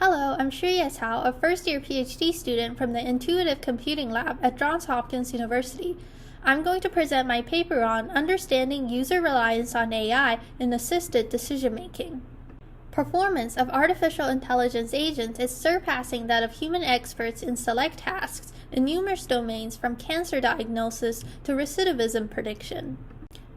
Hello, I'm Shreya Tao, a first-year PhD student from the Intuitive Computing Lab at Johns Hopkins University. I'm going to present my paper on Understanding User Reliance on AI in Assisted Decision-Making. Performance of artificial intelligence agents is surpassing that of human experts in select tasks in numerous domains from cancer diagnosis to recidivism prediction.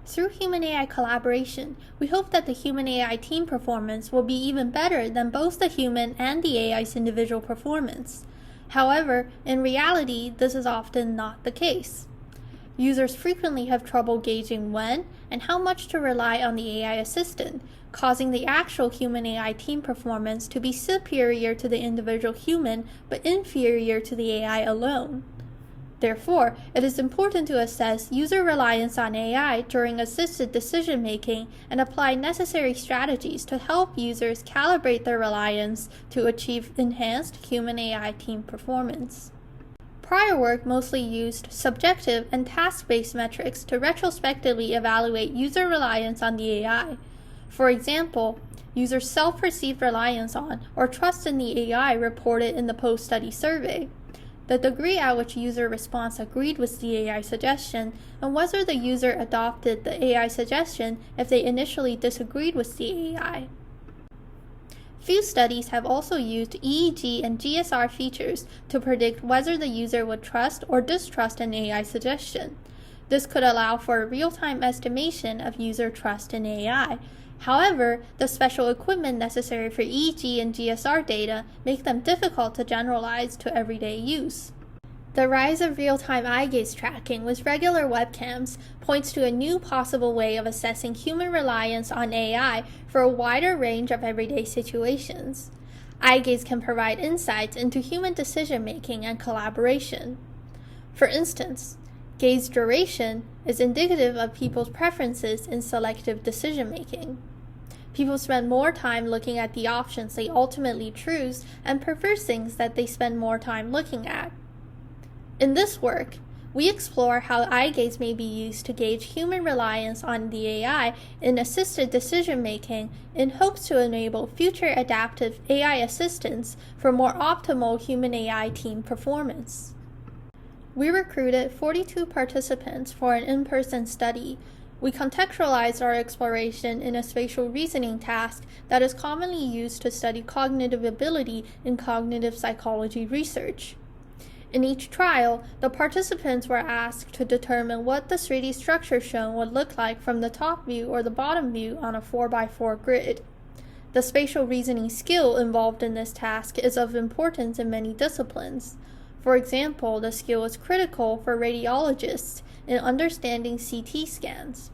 Through human-AI collaboration, we hope that the human-AI team performance will be even better than both the human and the AI's individual performance. However, in reality, this is often not the case. Users frequently have trouble gauging when and how much to rely on the AI assistant, causing the actual human-AI team performance to be superior to the individual human but inferior to the AI alone. Therefore, it is important to assess user reliance on AI during assisted decision-making and apply necessary strategies to help users calibrate their reliance to achieve enhanced human-AI team performance. Prior work mostly used subjective and task-based metrics to retrospectively evaluate user reliance on the AI. For example, users' self-perceived reliance on or trust in the AI reported in the post-study survey, the degree at which user response agreed with the AI suggestion, and whether the user adopted the AI suggestion if they initially disagreed with the AI. Few studies have also used EEG and GSR features to predict whether the user would trust or distrust an AI suggestion. This could allow for a real-time estimation of user trust in AI. However, the special equipment necessary for EEG and GSR data make them difficult to generalize to everyday use. The rise of real-time eye gaze tracking with regular webcams points to a new possible way of assessing human reliance on AI for a wider range of everyday situations. Eye gaze can provide insights into human decision-making and collaboration. For instance, gaze duration is indicative of people's preferences in selective decision-making. People spend more time looking at the options they ultimately choose and prefer things that they spend more time looking at. In this work, we explore how eye gaze may be used to gauge human reliance on the AI in assisted decision-making in hopes to enable future adaptive AI assistance for more optimal human-AI team performance. We recruited 42 participants for an in-person study. We contextualized our exploration in a spatial reasoning task that is commonly used to study cognitive ability in cognitive psychology research. In each trial, the participants were asked to determine what the 3D structure shown would look like from the top view or the bottom view on a 4x4 grid. The spatial reasoning skill involved in this task is of importance in many disciplines. For example, the skill is critical for radiologists in understanding CT scans.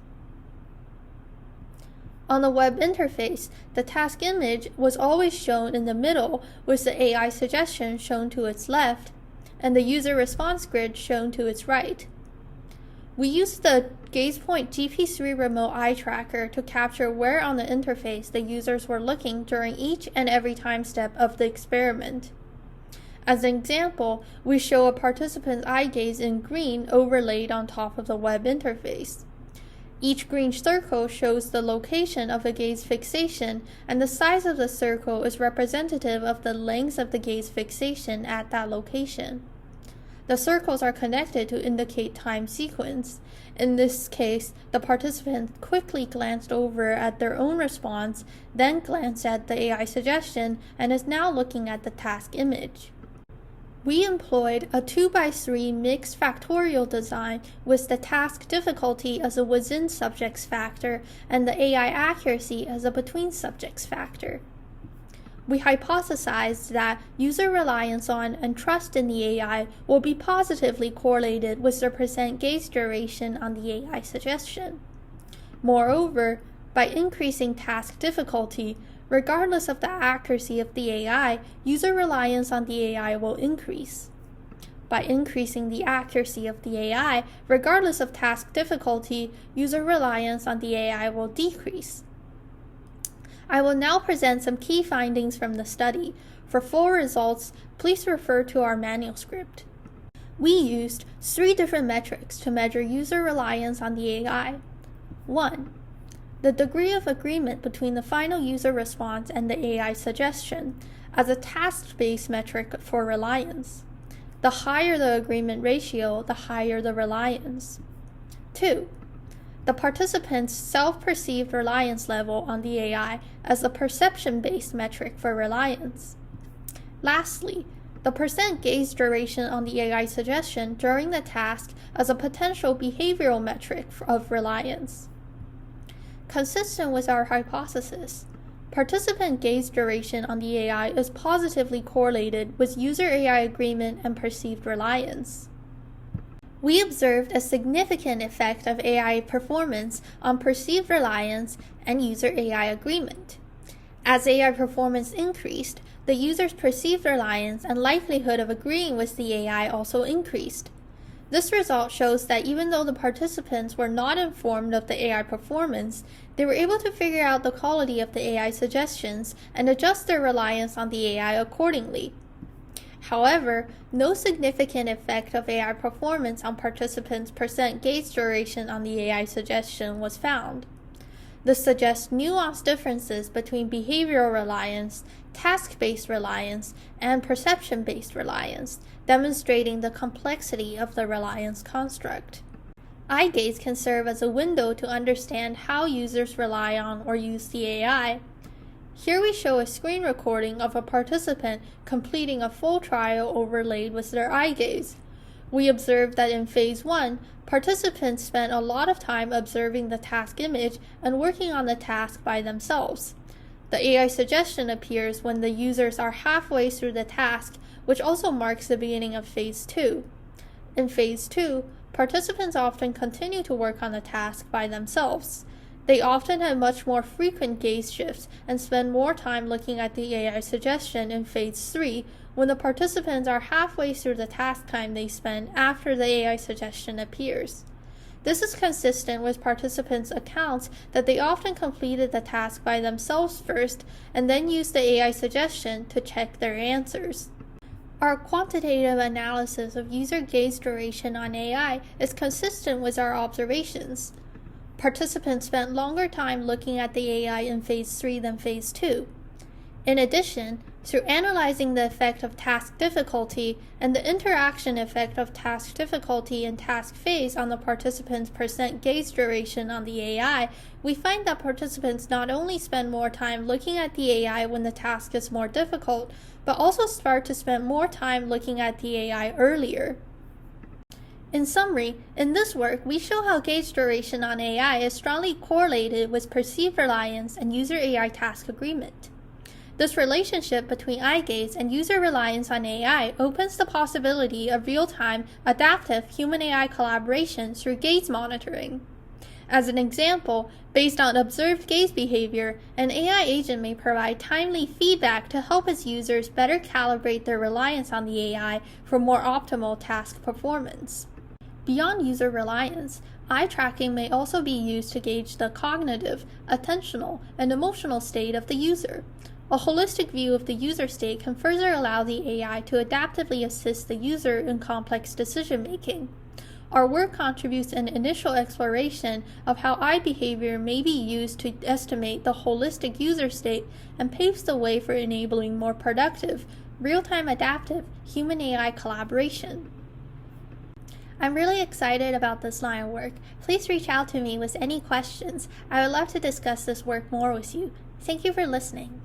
On the web interface, the task image was always shown in the middle with the AI suggestion shown to its left and the user response grid shown to its right. We used the GazePoint GP3 remote eye tracker to capture where on the interface the users were looking during each and every time step of the experiment. As an example, we show a participant's eye gaze in green overlaid on top of the web interface. Each green circle shows the location of the gaze fixation, and the size of the circle is representative of the length of the gaze fixation at that location. The circles are connected to indicate time sequence. In this case, the participant quickly glanced over at their own response, then glanced at the AI suggestion, and is now looking at the task image. We employed a 2x3 mixed factorial design with the task difficulty as a within subjects factor and the AI accuracy as a between subjects factor. We hypothesized that user reliance on and trust in the AI will be positively correlated with the percent gaze duration on the AI suggestion. Moreover, by increasing task difficulty, regardless of the accuracy of the AI, user reliance on the AI will increase. By increasing the accuracy of the AI, regardless of task difficulty, user reliance on the AI will decrease. I will now present some key findings from the study. For full results, please refer to our manuscript. We used 3 different metrics to measure user reliance on the AI. 1. the degree of agreement between the final user response and the AI suggestion as a task-based metric for reliance. The higher the agreement ratio, the higher the reliance. 2. The participant's self-perceived reliance level on the AI as a perception-based metric for reliance. Lastly, the percent gaze duration on the AI suggestion during the task as a potential behavioral metric of reliance. Consistent with our hypothesis, participant gaze duration on the AI is positively correlated with user AI agreement and perceived reliance. We observed a significant effect of AI performance on perceived reliance and user AI agreement. As AI performance increased, the user's perceived reliance and likelihood of agreeing with the AI also increased. This result shows that even though the participants were not informed of the AI performance, they were able to figure out the quality of the AI suggestions and adjust their reliance on the AI accordingly. However, no significant effect of AI performance on participants' percent gaze duration on the AI suggestion was found. This suggests nuanced differences between behavioral reliance, task-based reliance, and perception-based reliance, demonstrating the complexity of the reliance construct. Eye gaze can serve as a window to understand how users rely on or use the AI. Here we show a screen recording of a participant completing a full trial overlaid with their eye gaze. We observed that in Phase 1, participants spent a lot of time observing the task image and working on the task by themselves. The AI suggestion appears when the users are halfway through the task, which also marks the beginning of Phase 2. In Phase 2, participants often continue to work on the task by themselves. They often have much more frequent gaze shifts and spend more time looking at the AI suggestion in Phase 3, when the participants are halfway through the task time they spend after the AI suggestion appears. This is consistent with participants' accounts that they often completed the task by themselves first and then used the AI suggestion to check their answers. Our quantitative analysis of user gaze duration on AI is consistent with our observations. Participants spent longer time looking at the AI in Phase 3 than Phase 2. In addition, through analyzing the effect of task difficulty and the interaction effect of task difficulty and task phase on the participants' percent gaze duration on the AI, we find that participants not only spend more time looking at the AI when the task is more difficult, but also start to spend more time looking at the AI earlier. In summary, in this work, we show how gaze duration on AI is strongly correlated with perceived reliance and user AI task agreement. This relationship between eye gaze and user reliance on AI opens the possibility of real-time, adaptive human-AI collaboration through gaze monitoring. As an example, based on observed gaze behavior, an AI agent may provide timely feedback to help its users better calibrate their reliance on the AI for more optimal task performance. Beyond user reliance, eye tracking may also be used to gauge the cognitive, attentional, and emotional state of the user. A holistic view of the user state can further allow the AI to adaptively assist the user in complex decision-making. Our work contributes an initial exploration of how eye behavior may be used to estimate the holistic user state and paves the way for enabling more productive, real-time adaptive human-AI collaboration. I'm really excited about this line of work. Please reach out to me with any questions. I would love to discuss this work more with you. Thank you for listening.